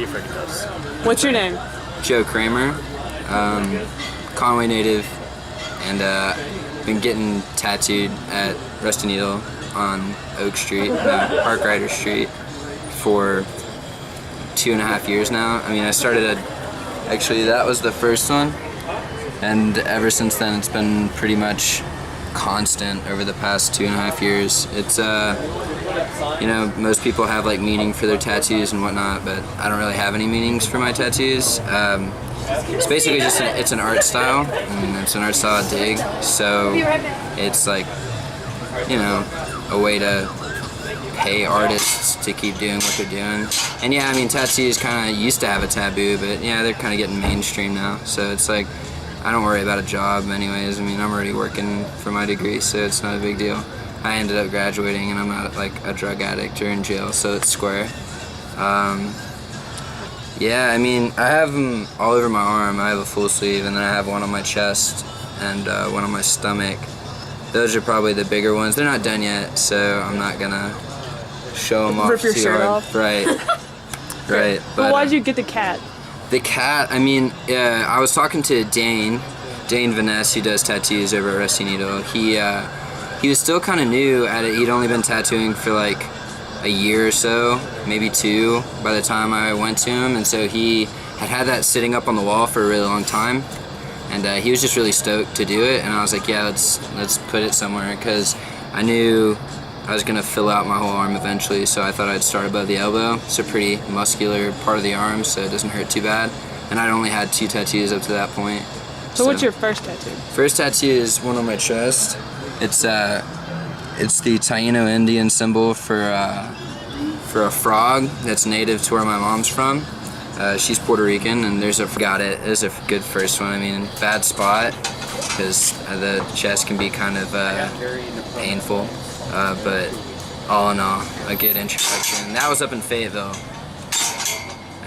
What's your name? Joe Kramer, Conway native, and been getting tattooed at Rusty Needle on Oak Street, Park Rider Street, for 2.5 years now. I mean, I started actually that was the first one, and ever since then it's been pretty much constant over the past 2.5 years. It's you know, most people have like meaning for their tattoos and whatnot, but I don't really have any meanings for my tattoos. It's basically just it's an art style, and it's an art style I dig. So it's like, you know, a way to pay artists to keep doing what they're doing. And yeah, I mean, tattoos kind of used to have a taboo, but yeah, they're kind of getting mainstream now. So it's like, I don't worry about a job anyways. I mean, I'm already working for my degree, so it's not a big deal. I ended up graduating and I'm not like a drug addict or in jail, so it's square. Yeah, I mean, I have them all over my arm. I have a full sleeve, and then I have one on my chest and one on my stomach. Those are probably the bigger ones. They're not done yet, so I'm not gonna show them off Rip your too shirt hard. off. Right, right. But why'd you get the cat? The cat, I mean, I was talking to Dane Vaness, who does tattoos over at Rusty Needle. He was still kind of new at it. He'd only been tattooing for like a year or so, maybe 2, by the time I went to him, and so he had that sitting up on the wall for a really long time, and he was just really stoked to do it, and I was like, yeah, let's put it somewhere, because I knew I was gonna fill out my whole arm eventually, so I thought I'd start above the elbow. It's a pretty muscular part of the arm, so it doesn't hurt too bad, and I'd only had 2 tattoos up to that point. So what's your first tattoo? First tattoo is one on my chest. It's the Taino Indian symbol for a frog that's native to where my mom's from. She's Puerto Rican, and got it. It was a good first one. I mean, bad spot because the chest can be kind of painful, but all in all, a good introduction. That was up in Fayetteville.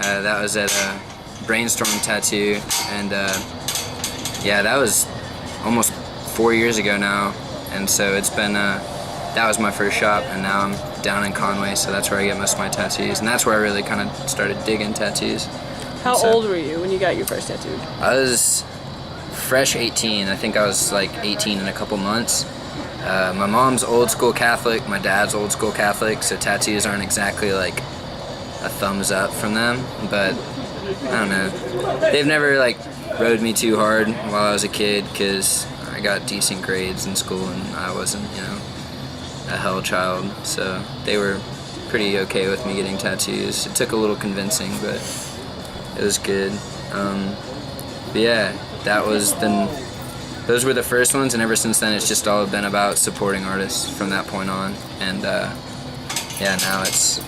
That was at a Brainstorm Tattoo, and yeah, that was almost 4 years ago now. And so it's been, that was my first shop, and now I'm down in Conway, so that's where I get most of my tattoos. And that's where I really kind of started digging tattoos. How old were you when you got your first tattoo? I was fresh 18. I think I was like 18 in a couple months. My mom's old school Catholic, my dad's old school Catholic, so tattoos aren't exactly like a thumbs up from them, but I don't know. They've never like rode me too hard while I was a kid, because I got decent grades in school and I wasn't, you know, a hell child, so they were pretty okay with me getting tattoos. It took a little convincing, but it was good. But yeah, those were the first ones, and ever since then it's just all been about supporting artists from that point on. And yeah, now it's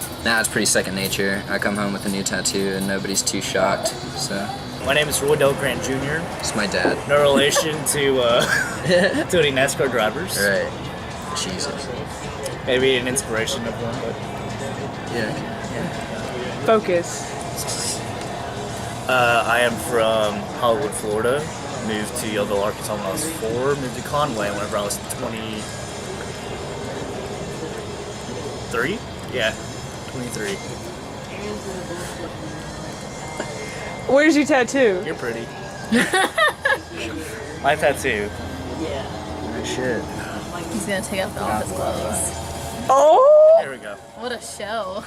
pretty second nature. I come home with a new tattoo and nobody's too shocked, so. My name is Roy Del Grant Jr. It's my dad. No relation to any NASCAR drivers. Right. Jesus. Maybe an inspiration of one, but yeah. Focus. I am from Hollywood, Florida. Moved to Yellville, Arkansas when I was 4. Moved to Conway whenever I was 23. Yeah, 23. Where's your tattoo? You're pretty. My tattoo. Yeah. Oh, shit. He's gonna take off all his clothes. Oh! There we go. What a show.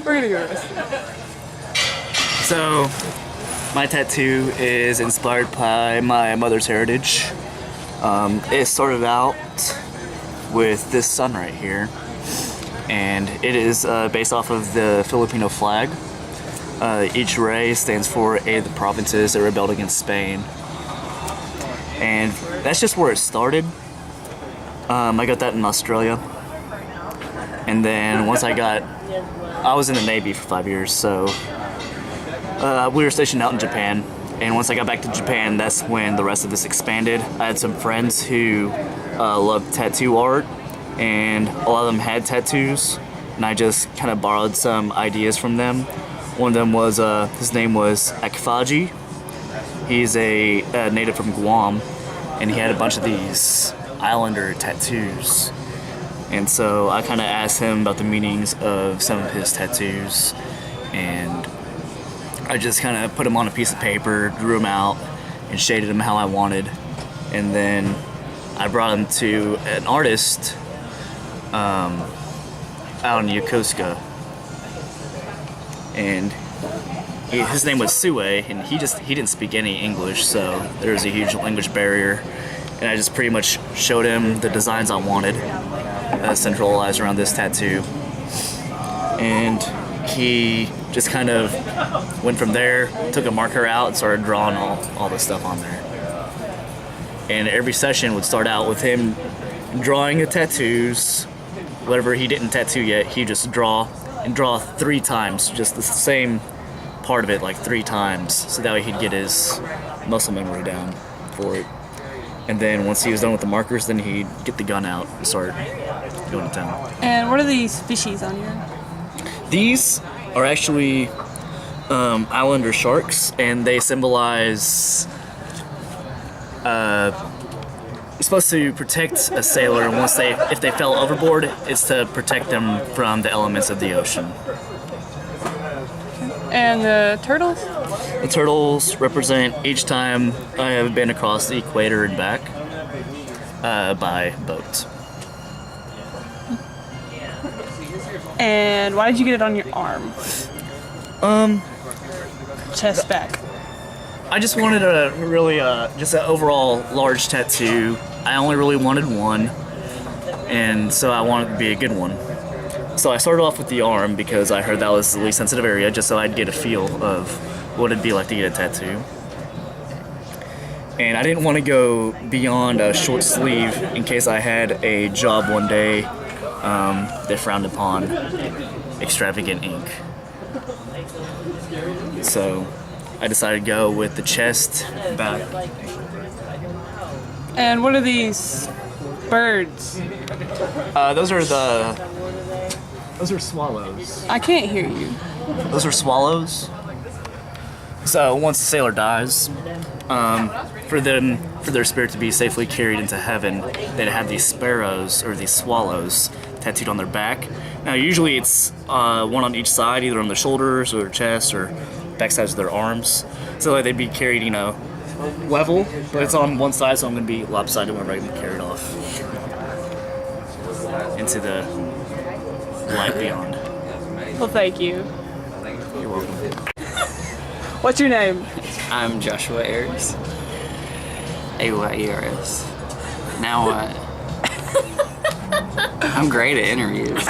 We're gonna go this. So, my tattoo is inspired by my mother's heritage. It started out with this sun right here, and it is based off of the Filipino flag. Each ray stands for 8 of the provinces that rebelled against Spain. And that's just where it started. I got that in Australia. And then once I was in the Navy for 5 years, so we were stationed out in Japan. And once I got back to Japan, that's when the rest of this expanded. I had some friends who loved tattoo art, and a lot of them had tattoos. And I just kind of borrowed some ideas from them. One of them was, his name was Akfaji. He's a native from Guam, and he had a bunch of these islander tattoos. And so I kind of asked him about the meanings of some of his tattoos, and I just kind of put them on a piece of paper, drew them out, and shaded them how I wanted. And then I brought them to an artist out in Yokosuka. And his name was Sue, and he didn't speak any English, so there was a huge language barrier. And I just pretty much showed him the designs I wanted, centralized around this tattoo. And he just kind of went from there, took a marker out, and started drawing all the stuff on there. And every session would start out with him drawing the tattoos. Whatever he didn't tattoo yet, he just draw 3 times, just the same part of it like 3 times, so that way he'd get his muscle memory down for it. And then once he was done with the markers, then he'd get the gun out and start going to town. And what are these fishies on here? These are actually Islander sharks, and they symbolize it's supposed to protect a sailor, and if they fell overboard, it's to protect them from the elements of the ocean. And the turtles? The turtles represent each time I have been across the equator and back by boat. And why did you get it on your arm? Chest back. I just wanted a really, just an overall large tattoo. I only really wanted one, and so I wanted it to be a good one. So I started off with the arm because I heard that was the least sensitive area, just so I'd get a feel of what it'd be like to get a tattoo. And I didn't want to go beyond a short sleeve in case I had a job one day that frowned upon extravagant ink. So I decided to go with the chest back. And what are these birds? Those are swallows. I can't hear you. Those are swallows. So once the sailor dies, for their spirit to be safely carried into heaven, they'd have these sparrows or these swallows tattooed on their back. Now usually it's one on each side, either on their shoulders or their chest or back sides of their arms. So like they'd be carried, level, but it's on one side, so I'm gonna be lopsided whenever I get carried off into the light beyond. Well, thank you. You're welcome. What's your name? I'm Joshua Ayers. AYERS. Now what? I'm great at interviews.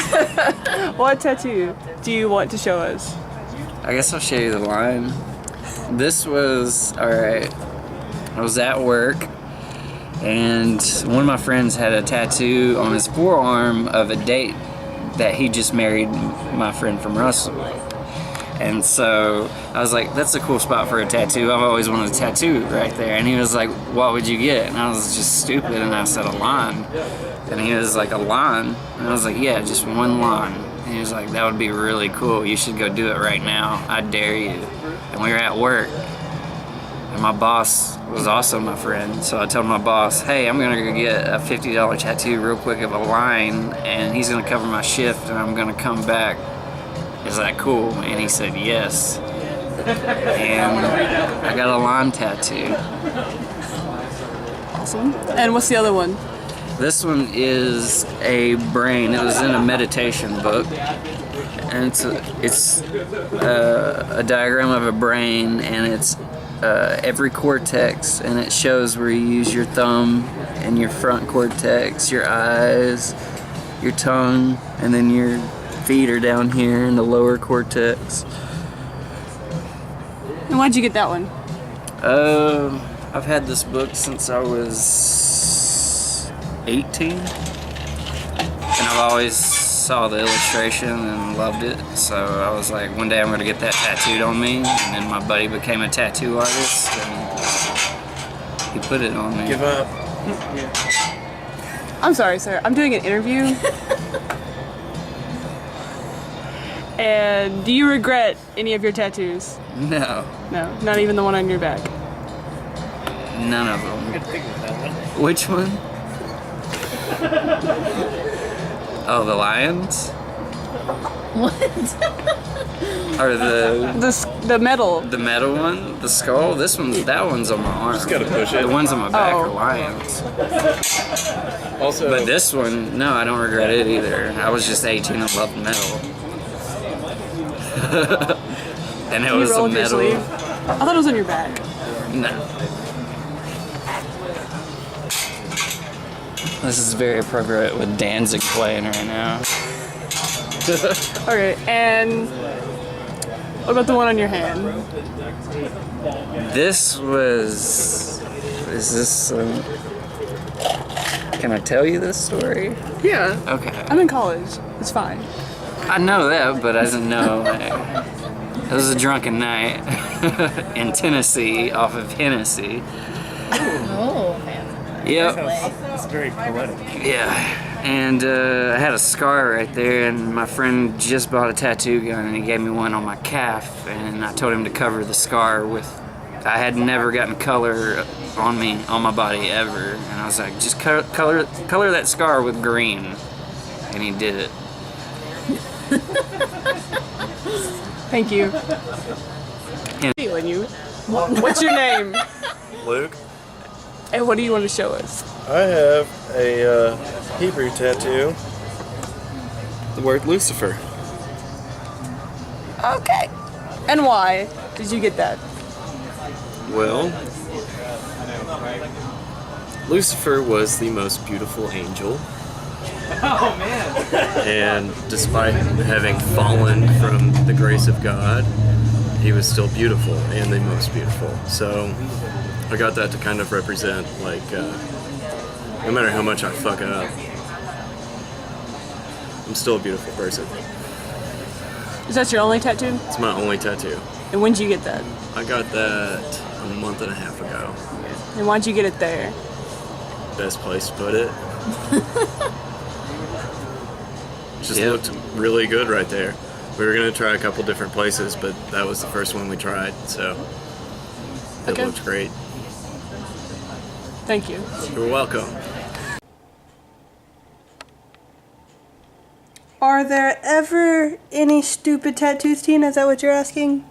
What tattoo do you want to show us? I guess I'll show you the line. This was, alright, I was at work and one of my friends had a tattoo on his forearm of a date that he just married my friend from Russell. And so I was like, that's a cool spot for a tattoo. I've always wanted a tattoo right there. And he was like, what would you get? And I was just stupid and I said a line. And he was like, a line? And I was like, yeah, just one line. And he was like, that would be really cool. You should go do it right now. I dare you. And we were at work. And my boss was also my friend. So I told my boss, hey, I'm gonna go get a $50 tattoo real quick of a line and he's gonna cover my shift and I'm gonna come back. Is that cool? And he said yes. And I got a line tattoo. Awesome. And what's the other one? This one is a brain. It was in a meditation book. And it's a diagram of a brain, and it's every cortex, and it shows where you use your thumb and your front cortex, your eyes, your tongue, and then your feet are down here in the lower cortex. And why'd you get that one? I've had this book since I was 18, and I've always saw the illustration and loved it, so I was like, one day I'm gonna get that tattooed on me. And then my buddy became a tattoo artist and he put it on me. Give up. I'm sorry, sir. I'm doing an interview. And do you regret any of your tattoos? No, No, not even the one on your back. none of them. Which one? Oh, the lions? What? Or The metal. the metal one, the skull. That one's on my arm. Just gotta push it. The ones on my back Oh. are lions. Also, But this one, no, I don't regret it either. I was just 18 and loved metal. And it Can you was roll a up your metal. sleeve? I thought it was on your back. No. This is very appropriate with Danzig playing right now. Okay, and what about the one on your hand? This was. Is this. Can I tell you this story? Yeah. Okay. I'm in college. It's fine. I know that, but I didn't know. It was a drunken night in Tennessee off of Hennessy. Oh, fancy. Yep. It's very poetic. Yeah. And I had a scar right there, and my friend just bought a tattoo gun, and he gave me one on my calf, and I told him to cover the scar with. I had never gotten color on my body ever, and I was like, just color that scar with green, and he did it. Thank you. Feeling you. What's your name? Luke, And what do you want to show us? I have a Hebrew tattoo. The word Lucifer. Okay. And why did you get that? Well, Lucifer was the most beautiful angel. Oh man! And despite having fallen from the grace of God, he was still beautiful and the most beautiful. So I got that to kind of represent, like, no matter how much I fuck up, I'm still a beautiful person. Is that your only tattoo? It's my only tattoo. And when did you get that? I got that a month and a half ago. And why'd you get it there? Best place to put it. Just Yep. looked really good right there. We were gonna try a couple different places, but that was the first one we tried, so it Okay. looked great. Thank you. You're welcome. Are there ever any stupid tattoos, Tina? Is that what you're asking?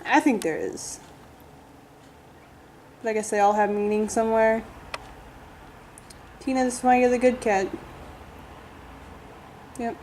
I think there is. But I guess they all have meaning somewhere. Tina, this is why you're the good cat. Yep.